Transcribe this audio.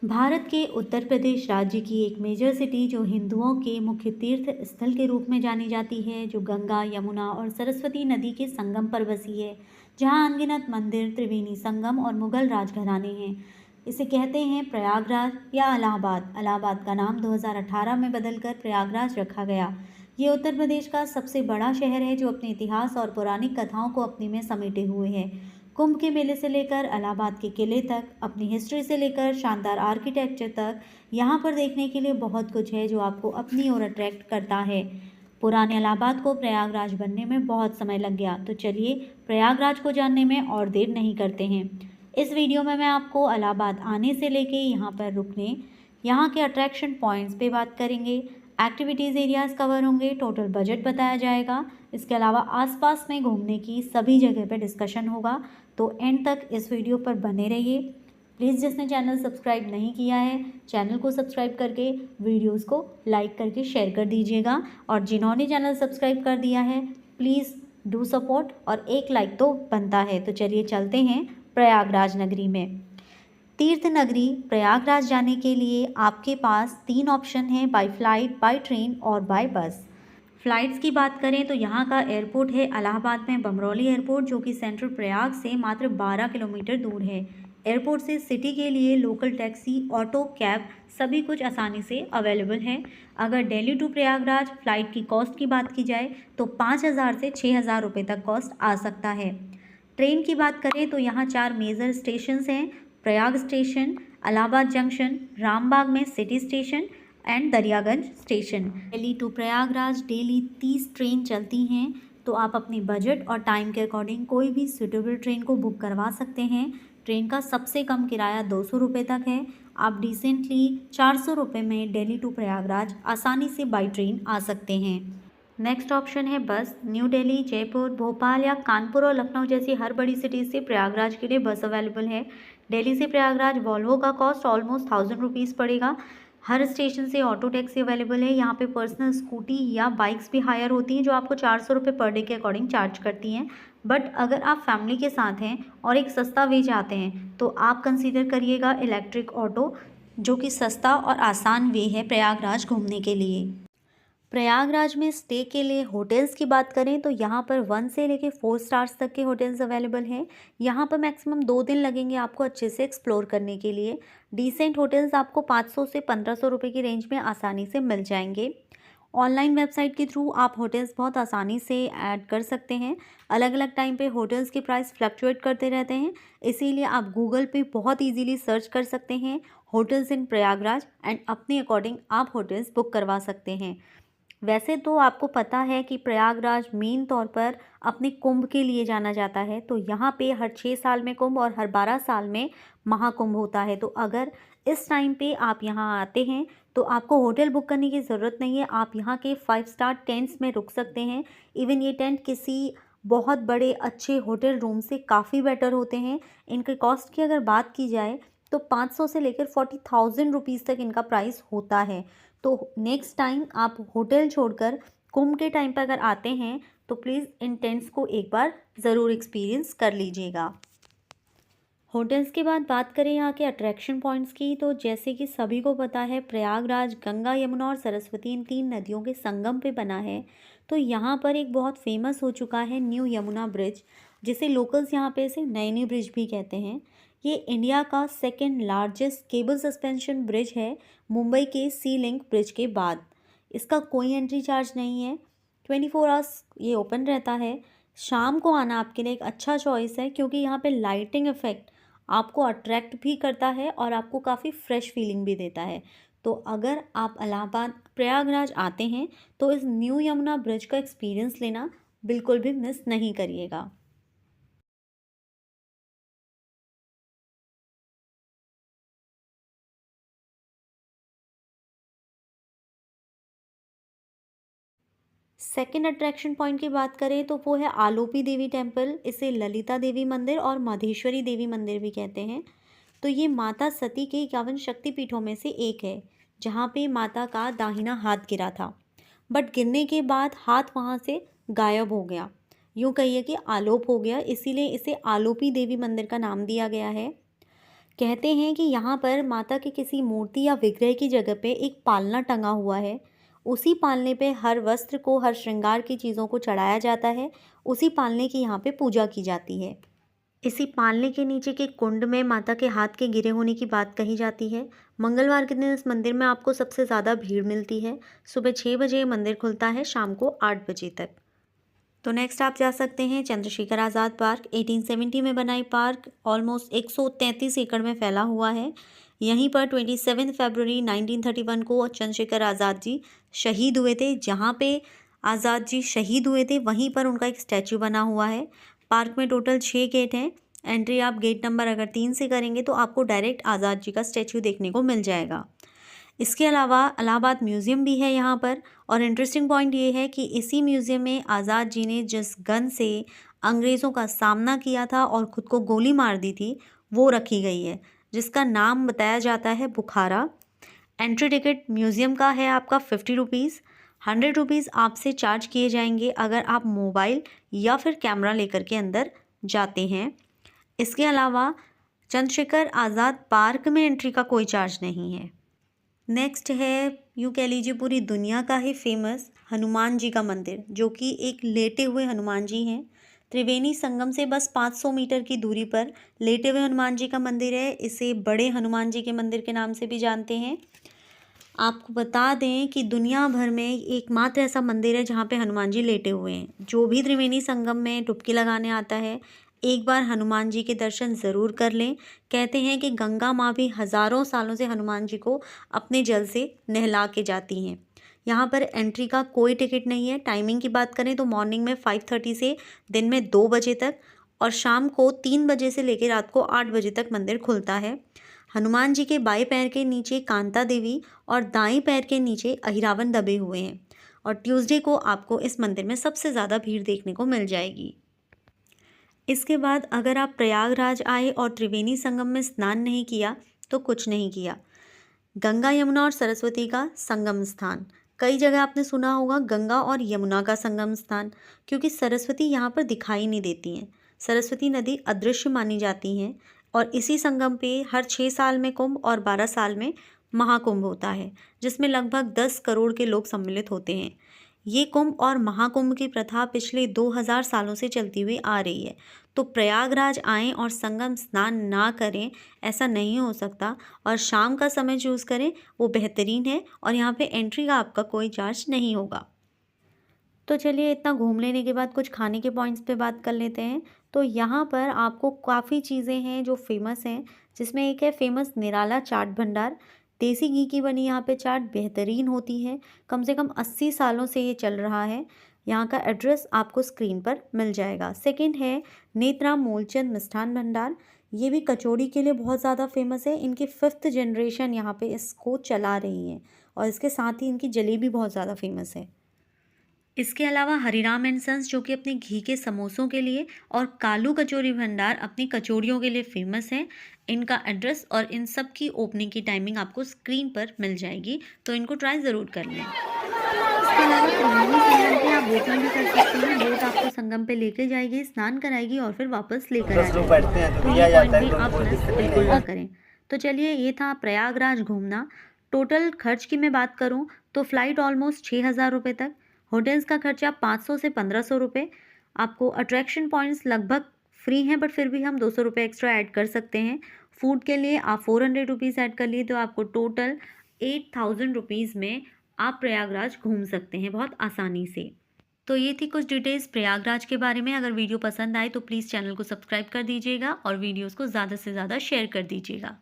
भारत के उत्तर प्रदेश राज्य की एक मेजर सिटी जो हिंदुओं के मुख्य तीर्थ स्थल के रूप में जानी जाती है, जो गंगा, यमुना और सरस्वती नदी के संगम पर बसी है, जहां अनगिनत मंदिर, त्रिवेणी संगम और मुगल राजघराने हैं। इसे कहते हैं प्रयागराज या इलाहाबाद। इलाहाबाद का नाम 2018 में बदलकर प्रयागराज रखा गया। ये उत्तर प्रदेश का सबसे बड़ा शहर है जो अपने इतिहास और पौराणिक कथाओं को अपने में समेटे हुए है। कुंभ के मेले से लेकर इलाहाबाद के किले तक, अपनी हिस्ट्री से लेकर शानदार आर्किटेक्चर तक, यहाँ पर देखने के लिए बहुत कुछ है जो आपको अपनी ओर अट्रैक्ट करता है। पुराने इलाहाबाद को प्रयागराज बनने में बहुत समय लग गया, तो चलिए प्रयागराज को जानने में और देर नहीं करते हैं। इस वीडियो में मैं आपको इलाहाबाद आने से लेके यहाँ पर रुकने, यहाँ के अट्रैक्शन पॉइंट्स पे बात करेंगे, एक्टिविटीज़ एरियाज़ कवर होंगे, टोटल बजट बताया जाएगा। इसके अलावा आसपास में घूमने की सभी जगह पे डिस्कशन होगा। तो एंड तक इस वीडियो पर बने रहिए। प्लीज़ जिसने चैनल सब्सक्राइब नहीं किया है, चैनल को सब्सक्राइब करके वीडियोस को लाइक करके शेयर कर दीजिएगा, और जिन्होंने चैनल सब्सक्राइब कर दिया है प्लीज़ डू सपोर्ट, और एक लाइक तो बनता है। तो चलिए चलते हैं प्रयागराज नगरी में। तीर्थ नगरी प्रयागराज जाने के लिए आपके पास 3 ऑप्शन हैं, बाय फ्लाइट, बाय ट्रेन और बाय बस। फ़्लाइट्स की बात करें तो यहाँ का एयरपोर्ट है इलाहाबाद में बमरौली एयरपोर्ट, जो कि सेंट्रल प्रयाग से मात्र 12 किलोमीटर दूर है। एयरपोर्ट से सिटी के लिए लोकल टैक्सी, ऑटो, कैब सभी कुछ आसानी से अवेलेबल है। अगर दिल्ली टू प्रयागराज फ़्लाइट की कॉस्ट की बात की जाए तो 5,000 से 6,000 रुपये तक कॉस्ट आ सकता है। ट्रेन की बात करें तो यहाँ 4 मेजर स्टेशंस हैं, प्रयाग स्टेशन, इलाहाबाद जंक्शन, रामबाग में city station and Daryaganj station. Delhi to Prayagraj daily 30 train चलती हैं, तो आप अपने बजट और टाइम के अकॉर्डिंग कोई भी सूटेबल ट्रेन को बुक करवा सकते हैं। ट्रेन का सबसे कम किराया 200 रुपये तक है। आप डिसेंटली 400 रुपये में दिल्ली टू प्रयागराज आसानी से बाई ट्रेन आ सकते हैं। नेक्स्ट ऑप्शन है बस। न्यू दिल्ली, जयपुर, भोपाल या कानपुर और लखनऊ जैसी हर बड़ी सिटी से प्रयागराज के लिए बस अवेलेबल है। दिल्ली से प्रयागराज वॉल्वो का कॉस्ट ऑलमोस्ट 1000 रुपीज़ पड़ेगा। हर स्टेशन से ऑटो टैक्सी अवेलेबल है। यहाँ पे पर्सनल स्कूटी या बाइक्स भी हायर होती हैं, जो आपको 400 रुपये पर डे के अकॉर्डिंग चार्ज करती हैं। बट अगर आप फैमिली के साथ हैं और एक सस्ता वे चाहते हैं तो आप कंसीडर करिएगा इलेक्ट्रिक ऑटो, जो कि सस्ता और आसान वे है प्रयागराज घूमने के लिए। प्रयागराज में स्टे के लिए होटल्स की बात करें तो यहाँ पर 1 से लेके 4 स्टार्स तक के होटल्स अवेलेबल हैं। यहाँ पर मैक्सिमम 2 दिन लगेंगे आपको अच्छे से एक्सप्लोर करने के लिए। डिसेंट होटल्स आपको 500 से 1500 रुपये की रेंज में आसानी से मिल जाएंगे। ऑनलाइन वेबसाइट के थ्रू आप होटल्स बहुत आसानी से ऐड कर सकते हैं। अलग अलग टाइम पे होटल्स के प्राइस फ्लक्चुएट करते रहते हैं, इसीलिए आप गूगल पे बहुत इजीली सर्च कर सकते हैं होटल्स इन प्रयागराज, एंड अपने अकॉर्डिंग आप होटल्स बुक करवा सकते हैं। वैसे तो आपको पता है कि प्रयागराज मेन तौर पर अपने कुंभ के लिए जाना जाता है, तो यहाँ पे हर 6 साल में कुंभ और हर 12 साल में महाकुंभ होता है। तो अगर इस टाइम पे आप यहाँ आते हैं तो आपको होटल बुक करने की ज़रूरत नहीं है, आप यहाँ के 5 स्टार टेंट्स में रुक सकते हैं। इवन ये टेंट किसी बहुत बड़े अच्छे होटल रूम से काफ़ी बेटर होते हैं। इनके कॉस्ट की अगर बात की जाए तो 500 से लेकर 40,000 रुपीज़ तक इनका प्राइस होता है। तो नेक्स्ट टाइम आप होटल छोड़कर कुंभ के टाइम पर अगर आते हैं तो प्लीज़ इन टेंट्स को एक बार ज़रूर एक्सपीरियंस कर लीजिएगा। होटल्स के बाद बात करें यहाँ के अट्रैक्शन पॉइंट्स की, तो जैसे कि सभी को पता है प्रयागराज गंगा, यमुना और सरस्वती इन 3 नदियों के संगम पे बना है। तो यहाँ पर एक बहुत फेमस हो चुका है न्यू यमुना ब्रिज, जिसे लोकल्स यहाँ पे इसे नैनी ब्रिज भी कहते हैं। ये इंडिया का second largest cable suspension bridge है, मुंबई के सी लिंक ब्रिज के बाद। इसका कोई एंट्री चार्ज नहीं है, 24 आवर्स ये ओपन रहता है। शाम को आना आपके लिए एक अच्छा चॉइस है, क्योंकि यहाँ पे लाइटिंग इफेक्ट आपको अट्रैक्ट भी करता है और आपको काफ़ी फ्रेश फीलिंग भी देता है। तो अगर आप इलाहाबाद प्रयागराज आते हैं तो इस न्यू यमुना ब्रिज का एक्सपीरियंस लेना बिल्कुल भी मिस नहीं करिएगा। सेकेंड अट्रैक्शन पॉइंट की बात करें तो वो है आलोपी देवी टेम्पल। इसे ललिता देवी मंदिर और माधेश्वरी देवी मंदिर भी कहते हैं। तो ये माता सती के 51 शक्तिपीठों में से एक है, जहाँ पे माता का दाहिना हाथ गिरा था, बट गिरने के बाद हाथ वहाँ से गायब हो गया। यूँ कहिए कि आलोप हो गया, इसीलिए इसे आलोपी देवी मंदिर का नाम दिया गया है। कहते हैं कि यहाँ पर माता की किसी मूर्ति या विग्रह की जगह पे एक पालना टंगा हुआ है। उसी पालने पे हर वस्त्र को, हर श्रृंगार की चीज़ों को चढ़ाया जाता है। उसी पालने की यहाँ पे पूजा की जाती है। इसी पालने के नीचे के कुंड में माता के हाथ के गिरे होने की बात कही जाती है। मंगलवार के दिन इस मंदिर में आपको सबसे ज़्यादा भीड़ मिलती है। सुबह 6 बजे मंदिर खुलता है, शाम को 8 बजे तक। तो नेक्स्ट आप जा सकते हैं चंद्रशेखर आज़ाद पार्क। 1870 में बना ये पार्क ऑलमोस्ट 133 एकड़ में फैला हुआ है। यहीं पर 27 फरवरी 1931 को चंद्रशेखर आज़ाद जी शहीद हुए थे। जहाँ पे आज़ाद जी शहीद हुए थे वहीं पर उनका एक स्टैचू बना हुआ है। पार्क में टोटल 6 गेट हैं। एंट्री आप गेट नंबर अगर 3 से करेंगे तो आपको डायरेक्ट आज़ाद जी का स्टैचू देखने को मिल जाएगा। इसके अलावा इलाहाबाद म्यूज़ियम भी है यहाँ पर। और इंटरेस्टिंग पॉइंट ये है कि इसी म्यूज़ियम में आज़ाद जी ने जिस गन से अंग्रेज़ों का सामना किया था और ख़ुद को गोली मार दी थी वो रखी गई है, जिसका नाम बताया जाता है बुखारा। एंट्री टिकट म्यूज़ियम का है आपका 50 रुपीज़। 100 रुपीज़ आपसे चार्ज किए जाएंगे अगर आप मोबाइल या फिर कैमरा लेकर के अंदर जाते हैं। इसके अलावा चंद्रशेखर आज़ाद पार्क में एंट्री का कोई चार्ज नहीं है। नेक्स्ट है, यूँ कह लीजिए पूरी दुनिया का ही फेमस हनुमान जी का मंदिर, जो कि एक लेटे हुए हनुमान जी हैं। त्रिवेणी संगम से बस 500 मीटर की दूरी पर लेटे हुए हनुमान जी का मंदिर है। इसे बड़े हनुमान जी के मंदिर के नाम से भी जानते हैं। आपको बता दें कि दुनिया भर में एकमात्र ऐसा मंदिर है जहाँ पे हनुमान जी लेटे हुए हैं। जो भी त्रिवेणी संगम में डुबकी लगाने आता है, एक बार हनुमान जी के दर्शन ज़रूर कर लें। कहते हैं कि गंगा माँ भी हज़ारों सालों से हनुमान जी को अपने जल से नहला के जाती हैं। यहाँ पर एंट्री का कोई टिकट नहीं है। टाइमिंग की बात करें तो मॉर्निंग में 5:30 से दिन में 2 बजे तक और शाम को 3 बजे से लेकर रात को 8 बजे तक मंदिर खुलता है। हनुमान जी के बाएं पैर के नीचे कांता देवी और दाएं पैर के नीचे अहिरावण दबे हुए हैं। और ट्यूसडे को आपको इस मंदिर में सबसे ज़्यादा भीड़ देखने को मिल जाएगी। इसके बाद अगर आप प्रयागराज आए और त्रिवेणी संगम में स्नान नहीं किया तो कुछ नहीं किया। गंगा, यमुना और सरस्वती का संगम स्थान। कई जगह आपने सुना होगा गंगा और यमुना का संगम स्थान, क्योंकि सरस्वती यहाँ पर दिखाई नहीं देती हैं। सरस्वती नदी अदृश्य मानी जाती हैं और इसी संगम पे हर 6 साल में कुंभ और 12 साल में महाकुंभ होता है, जिसमें लगभग 10 करोड़ के लोग सम्मिलित होते हैं। ये कुंभ और महाकुंभ की प्रथा पिछले 2000 सालों से चलती हुई आ रही है। तो प्रयागराज आएँ और संगम स्नान ना करें, ऐसा नहीं हो सकता। और शाम का समय चूज़ करें, वो बेहतरीन है और यहाँ पे एंट्री का आपका कोई चार्ज नहीं होगा। तो चलिए, इतना घूम लेने के बाद कुछ खाने के पॉइंट्स पे बात कर लेते हैं। तो यहाँ पर आपको काफ़ी चीज़ें हैं जो फेमस हैं, जिसमें एक है फेमस निराला चाट भंडार। देसी घी की बनी यहाँ पे चाट बेहतरीन होती है। कम से कम 80 सालों से ये चल रहा है। यहाँ का एड्रेस आपको स्क्रीन पर मिल जाएगा। सेकंड है नेत्राम मूलचंद मिष्ठान भंडार। ये भी कचौड़ी के लिए बहुत ज़्यादा फेमस है। इनकी 5th जनरेशन यहाँ पे इसको चला रही है और इसके साथ ही इनकी जलेबी बहुत ज़्यादा फेमस है। इसके अलावा हरिराम एंड सन्स, जो कि अपने घी के समोसों के लिए, और कालू कचौरी भंडार अपनी कचौड़ियों के लिए फेमस है। इनका एड्रेस और इन सब की ओपनिंग की टाइमिंग आपको स्क्रीन पर मिल जाएगी, तो इनको ट्राई ज़रूर कर लें। इसके अलावा त्रिवेणी संगम पे आप बोटिंग भी कर सकते हैं। बोट आपको संगम पे लेके जाएगी, स्नान कराएगी और फिर वापस लेकर आ जाएगी। तो ये पॉइंट भी आप मिस बिल्कुल ना करें। तो चलिए, ये था प्रयागराज घूमना। टोटल खर्च की मैं बात करूँ तो फ़्लाइट ऑलमोस्ट 6000 रुपये तक, होटल्स का खर्चा 500 से 1500 रुपये। आपको अट्रैक्शन पॉइंट्स लगभग फ्री हैं, बट फिर भी हम 200 रुपये एक्स्ट्रा ऐड कर सकते हैं। फूड के लिए आप 400 रुपीज़ ऐड कर लिए तो आपको टोटल 8000 रुपीज़ में आप प्रयागराज घूम सकते हैं बहुत आसानी से। तो ये थी कुछ डिटेल्स प्रयागराज के बारे में। अगर वीडियो पसंद आए तो प्लीज़ चैनल को सब्सक्राइब कर दीजिएगा और वीडियोज़ को ज़्यादा से ज़्यादा शेयर कर दीजिएगा।